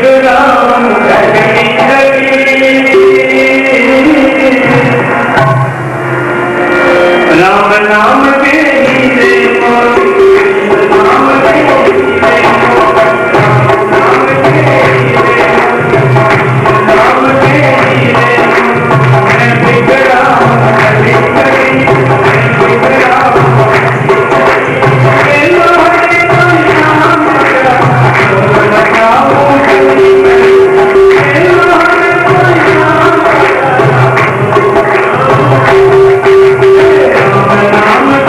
राम नाम के हीरे राम के हीरे राम के हीरे राम के हीरे मैं बिगड़ा कभी कभी मैं बिगड़ा लोहे का नाम मेरा बताओ कभी लोहे का नाम मेरा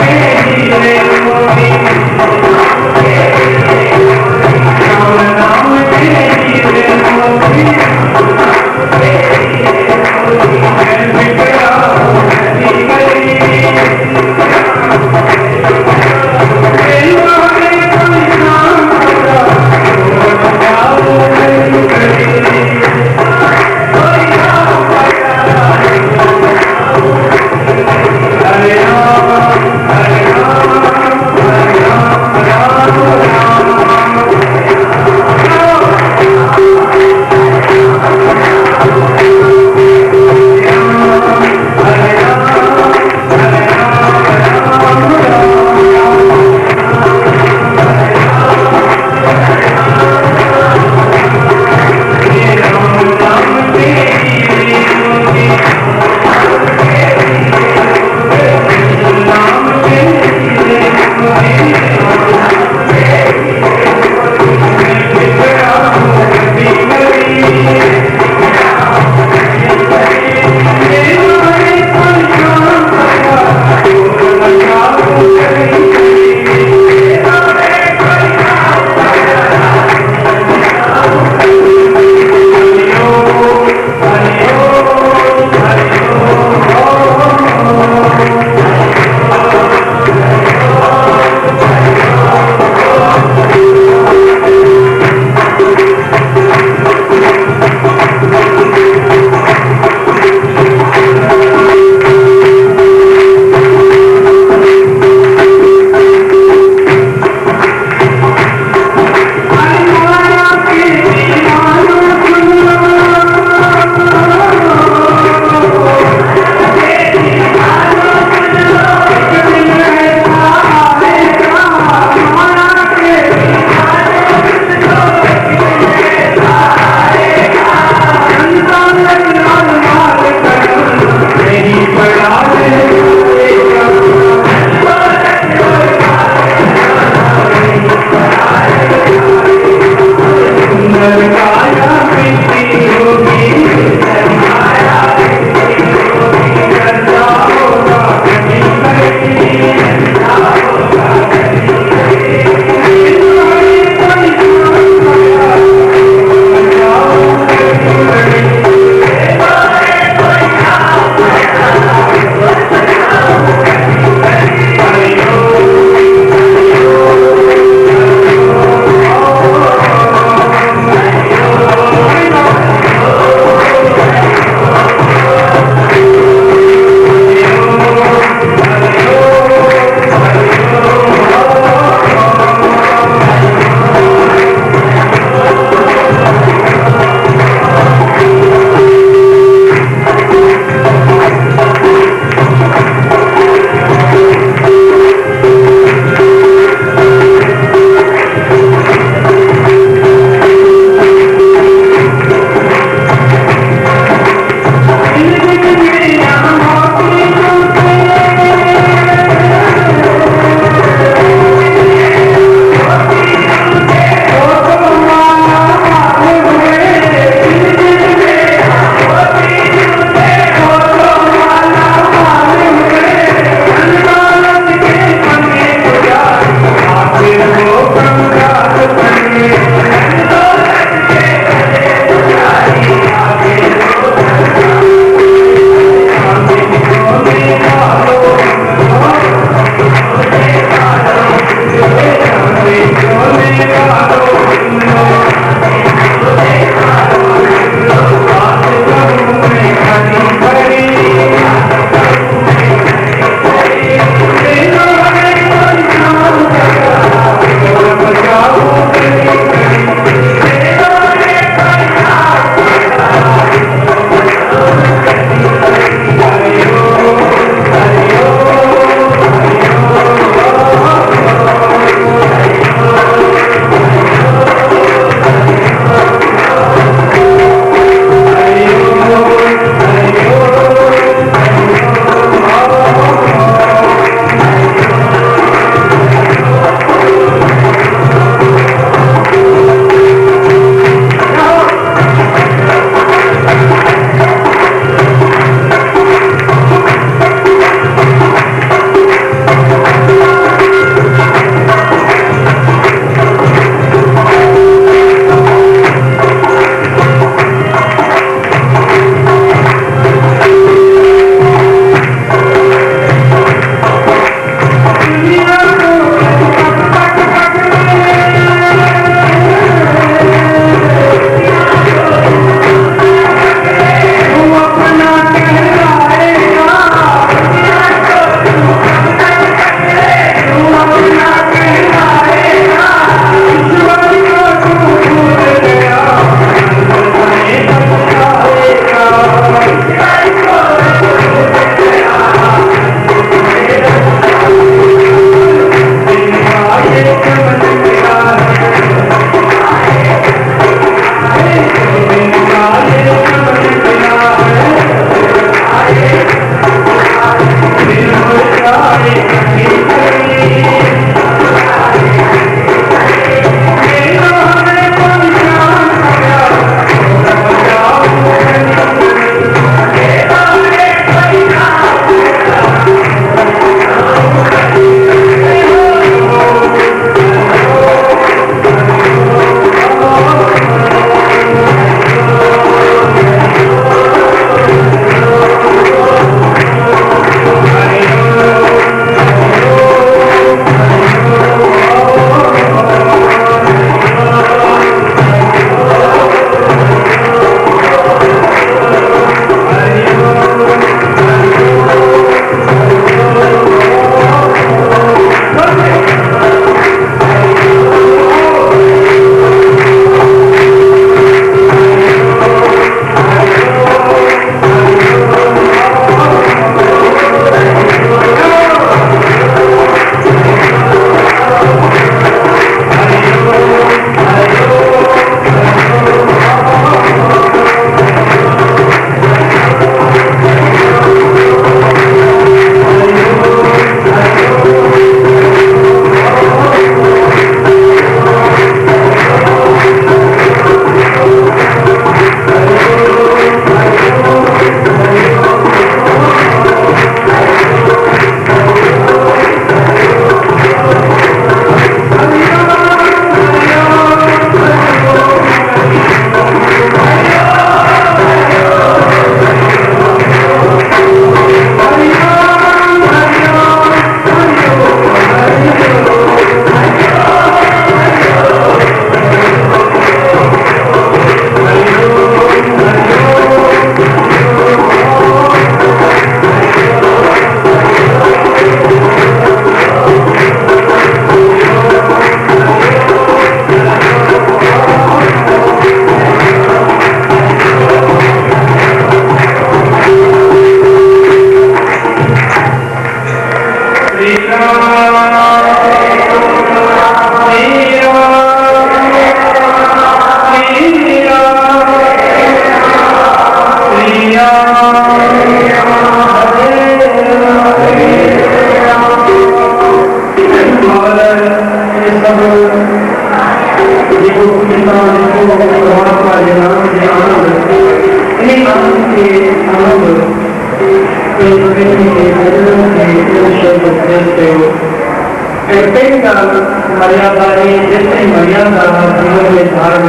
मर्यादा जितनी मर्यादा जीवन में धारण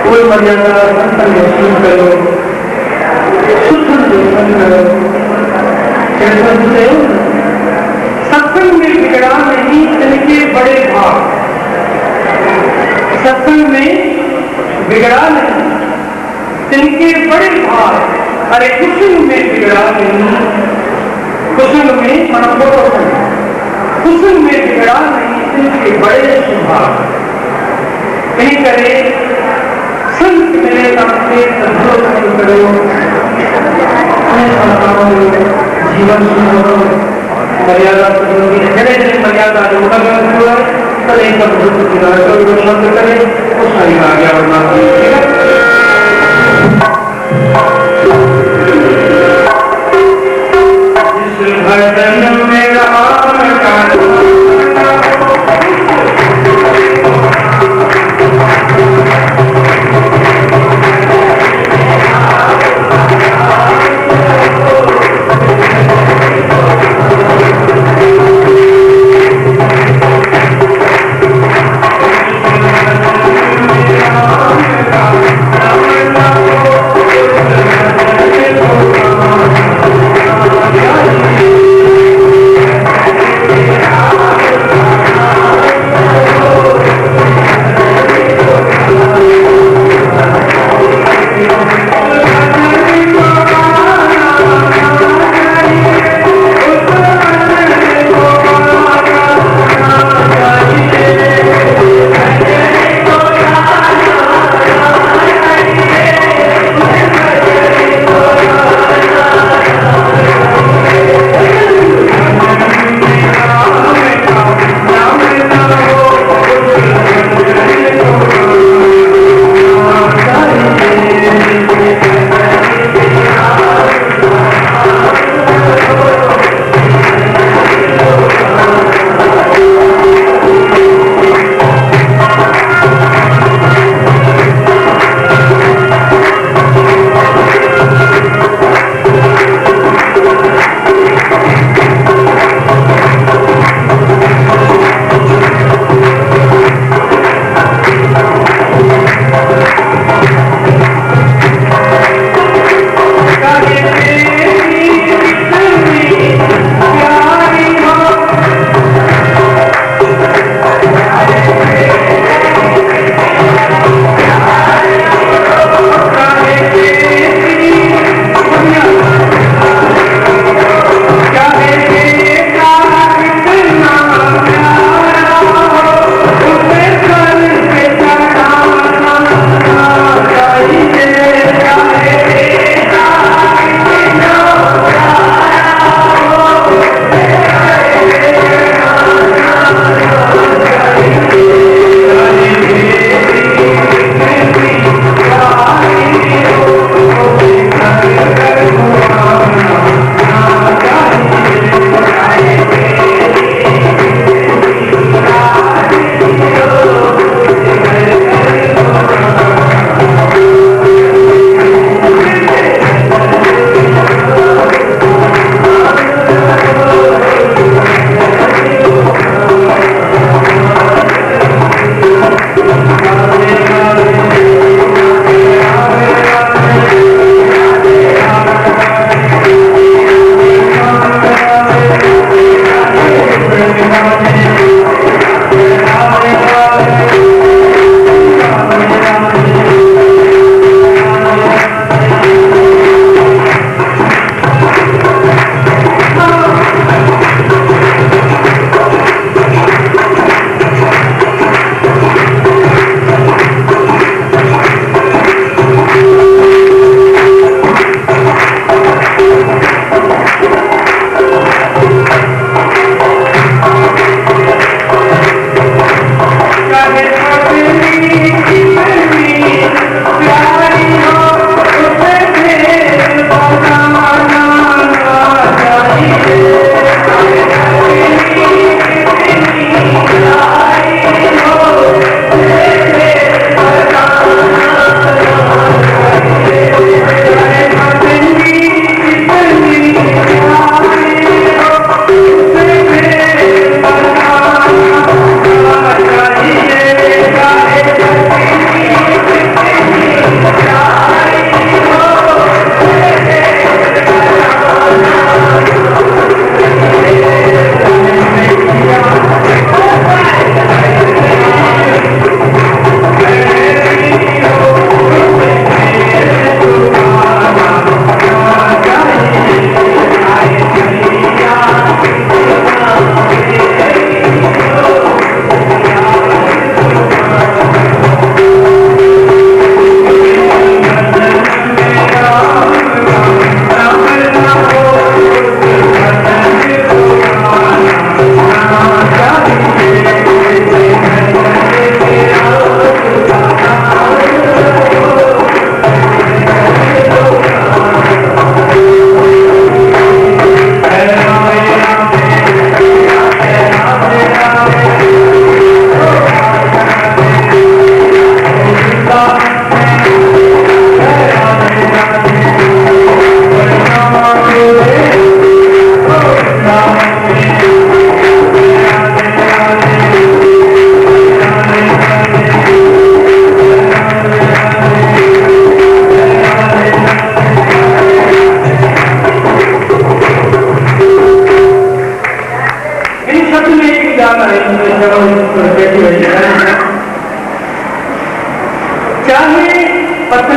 कोई मर्यादा संतन करो सत्संग में बिगड़ा नहीं तिनके बड़े भाव, सत्संग में बिगड़ा नहीं तिनके बड़े भाव। अरे कुसुम में बिगड़ा नहीं, कुसुम में कुसुम में बिगड़ा नहीं तिनके बड़े स्वभाव। कहीं करे संत मिले अपने संतोष करो, जीवन सुनो, मर्यादा मर्यादा जो हुआ कल शब्द करे उस सारी आज्ञा बढ़ना।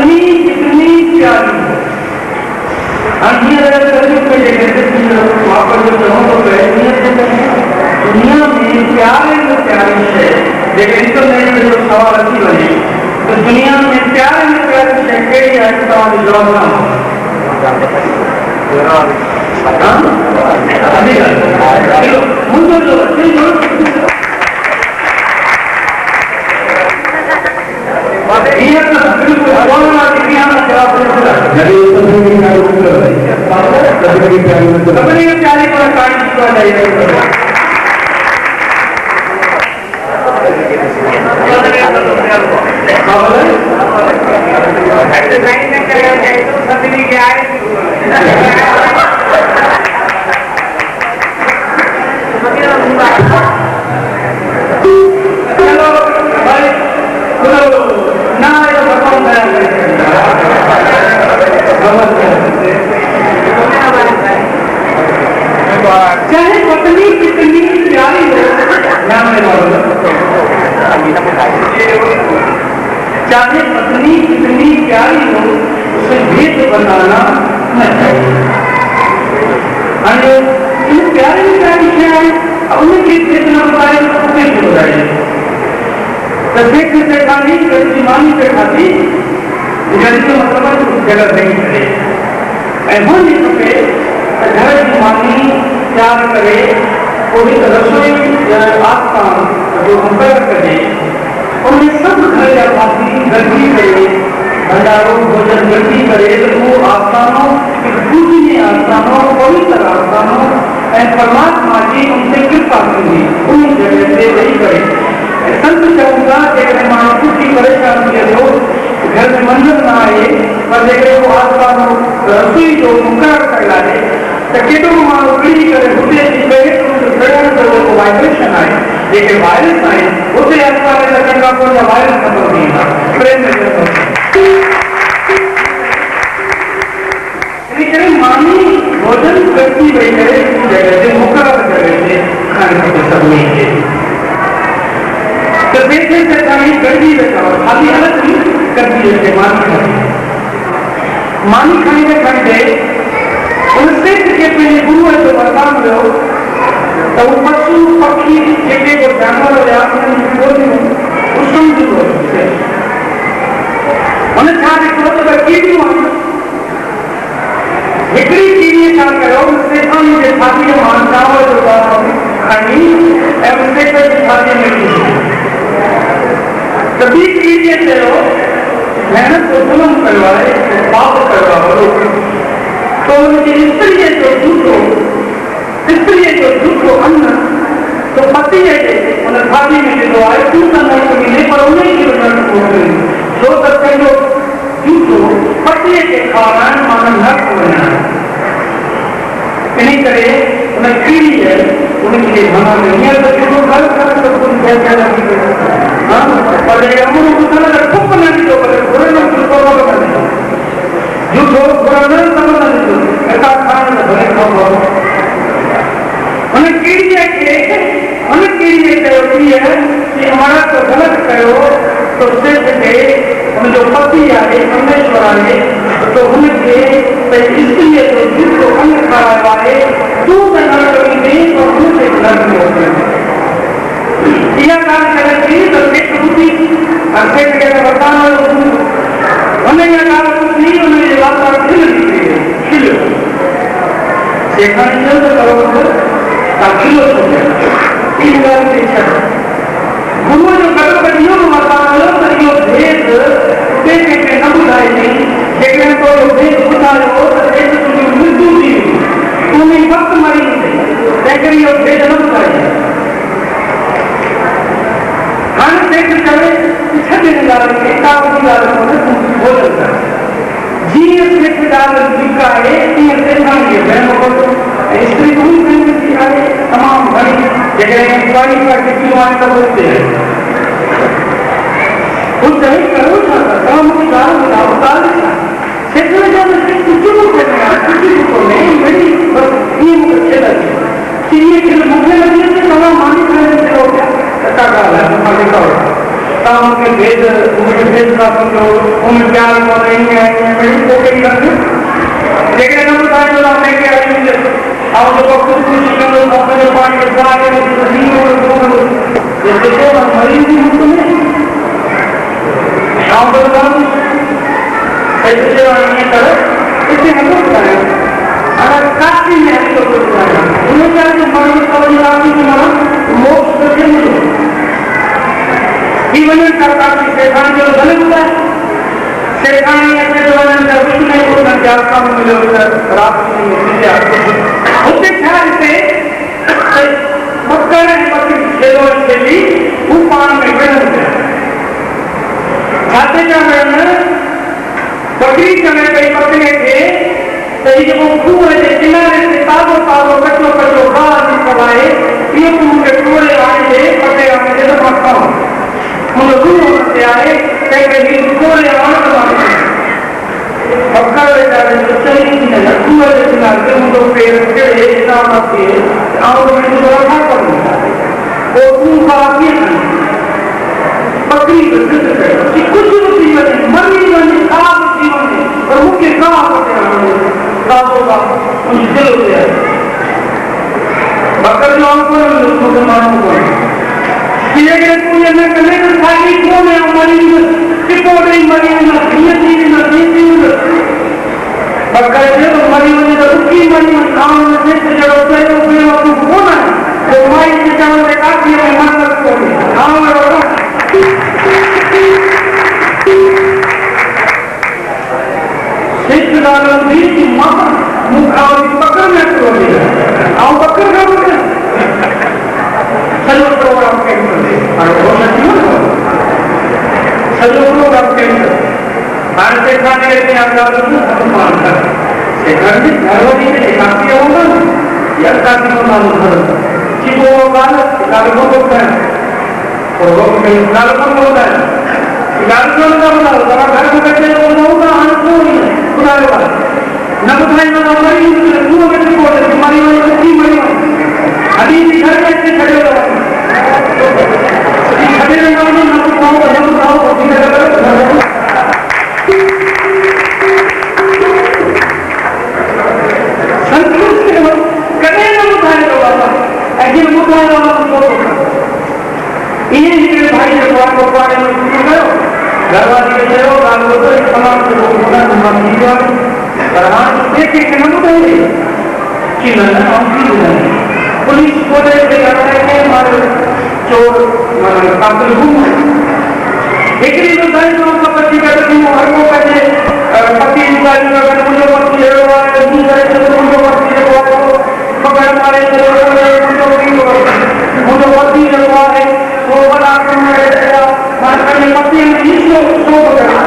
पत्नी कितनी प्यारी हो। अगर वहां पर जो कहो तो दुनिया में प्यारे में प्यारी है, लेकिन इंटरनेट में जो सवाल अच्छी बने तो दुनिया में प्यारे में प्यारी है कई है जवाब ना हो। प्यारी पर चाहे पत्नी कितनी प्यारी हो, चाहे पत्नी कितनी प्यारी हो, उसे भेद बनाना न चाहिए। इन प्यारी प्यारी क्या है, उन्हें भेद भेदना बताए तो भेद हो जाए। भेद से खानी मानी से खाती जल्दी मतलब जगह नहीं करे। ऐसा नहीं सके घर की मानी प्यार करे, कोई रसोई आत्मा जो हम करे, उन्हें सब घर या माफी गलती करे, भंडारों भोजन गलती करे, तो वो आत्माओं पूजनीय आत्माओं पवित्र आत्माओं परमात्मा की उनसे कृपा करेगी, उन जगह से वही करे। संत कहूँगा कि मानव की परेशानी है लोग घर में मंदिर ना आए, पर देखे वो आत्मा रसोई जो मुकर कर लाए तो मानो पीढ़ी करे होते तो वाइब्रेशन आए, लेकिन वायरस आए उसे आत्मा में लगेगा को या वायरस खबर नहीं था प्रेम में मानी भोजन करती वही करे जगह से मुकर जगह से खाने को सब नहीं है। तो देखने से खानी गर्दी बैठा अभी अलग नहीं करती है मानी खाने में खड़ गए उनसे के पहले गुरु जो वरदान हो तो वो पशु पक्षी जेके को जानवर हो उन्हें छा देखो तो कीड़ी हिकड़ी कीड़ी छा करो उससे हम ये छाती में मानताओं जो खानी है उससे कोई छाती में कभी कीड़िए से हो मेहनत को जुल्म करवाए पाप करवाओ तो उनकी स्त्री जो झूठ हो अन्न तो पति है उन्हें खादी में जो आए दूसरा नर्क मिले पर उन्हीं की नर्क हो गई जो सबके लोग झूठ हो पति के कारण मानव नर्क होना इन्हीं करे उन्हें कीड़ी है उनके मना नहीं है तो जो घर कर तो तुम क्या लगी और ये अमर को सारा खूब नहीं तो बुरे लोग को नहीं जो लोग बुरा नहीं समझ नहीं ऐसा खाने में भले खाओ उन्हें कीड़िया के होती है कि हमारा तो गलत करो तो सिर्फ के हम जो पति आए परमेश्वर आए तो उनके इसलिए तो जिसको अन्न खाने वाले दूध नरक में और दूसरे नरक में होते हैं यह काम करेगी तो एक बुद्धि अच्छे के बताना उन्हें यह काम नहीं उन्हें ये बात खिल देखा नहीं तो करो खिलो तीन बार की इच्छा गुरु जो कर्मकटियों को बताना तो भेद देखे के न बुझाए नहीं लेकिन तो भेद बुझाए हो तो भेद तुझे मृत्यु दी तुम्हें वक्त मरी लेकिन ये भेद न बुझाए खाने देख चले छठे निकाल एकावधि भोजन कर जीएस से डाल जीका है तीन से खाएंगे बहनों को स्त्री को भी सिखाए तमाम घड़ी जगह इंक्वायरी करके किलवाने का बोलते हैं उस जगह करो काम की दाल उतार क्षेत्र में जब कुछ को नहीं मेरी ये मुझे लगी कि ये खेल मुझे लगी कि तमाम मानी खाने से हो गया ऐसा डाल है काम के भेद उनके भेद का समझो उनमें प्यार को नहीं है मेरी को कहीं रखो लेकिन हम बताएं तो आपने क्या आएंगे और जो कुछ कुछ करो अपने पानी के साथ में नहीं हो तो ये देखो मरीज भी मुक्त में शाम को बताऊं ऐसे नहीं करे इसे हम लोग बताएं अगर काफी में हम लोग बताएं उन्हें क्या जो मरीज का वही काफी में मरा मोक्ष करके मिलो जीवन सरकार की शेखान जो गलत हुआ शेखानी ऐसे जवान का कुछ नहीं होता जाता में मिले उधर रात की विद्या उसके ख्याल से मक्कर पति खेलों के लिए ऊपर में गण खाते का गण बकरी चने कई पकड़े थे तो ये वो कुएं के किनारे से ताबो कचो कचो गाल निकलाए ये उनके टोले आए थे पते आए थे तो मक्का उन रूह से आए कई टोले आए मक्का बेचारे जो सही नहीं कुएं के किनारे उनको पेड़ के हिसाब से और में तो रखा पड़ता वो उनका आगे बकरी कि कुछ जीवन मरी जीवन खास जीवन और मुख्य कहाँ होगा उन दिल होते हैं बकर जो हमको मुसलमानों को ये पूरे में करने का खाली कौन है मरी रिपोर्ट मरी बकर जो मरी तो रुकी मरी काम में से जो होते हैं वो कौन है वो माई के जान से काफी है मतलब को हाँ सिद्धांत भी कि मां मुखावती पकड़ में तो है आओ पकड़ का बोलते चलो प्रोग्राम कैंसिल है और वो नहीं हो चलो प्रोग्राम कैंसिल भारत के खाने के आजाद को सम्मान कर सेकंड घरवाली के काफी होगा या काफी मालूम कर कि वो काल को है और वो काल को होता है लालचन का बताओ जरा घर में बैठे लोग होगा आंसू नहीं खुदा के पास न बताइए ना मरी तू में से बोले तुम्हारी वाली की मरी अभी भी घर में से खड़े हो ये खड़े रहना ना बताओ संतुष्ट हो कदे ना बताए तो बाबा ऐसे बताए ना ये भाई भगवान को पाने में शुरू करो घरवाली के चलो गाल को तो तमाम से होना तुम्हारी जीवन प्रधान देखे कि हम बताइए कि ना हम भी बताइए पुलिस को दे के लड़ाई के मारे चोर कातिल हूँ लेकिन तो सारी लोगों का पति कहते हैं हर को कहते पति निकाल कर मुझे पति ले रहा है दूसरे से मुझे पति ले रहा है पकड़ मारे मुझे पति ले रहा है वो बड़ा करने पति इसको सो गया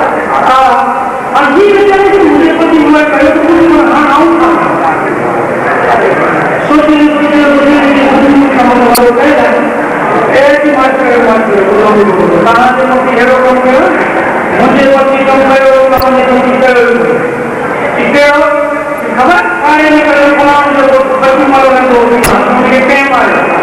अभी बेचारे से मुझे पति हुआ करे तो कुछ हाँ आऊँगा सोचिए ऐसी बात करो कहाँ से पति हेरो कम करो मुझे पति कम करो कमाने कम करो इसे खबर आने में करो फलाम जो पति मारो है तो मुझे क्या मारे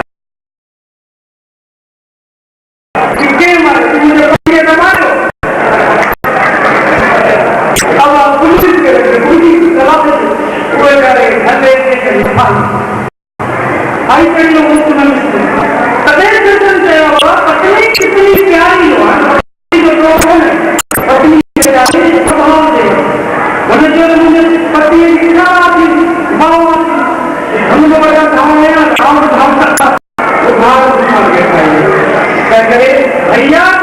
भैया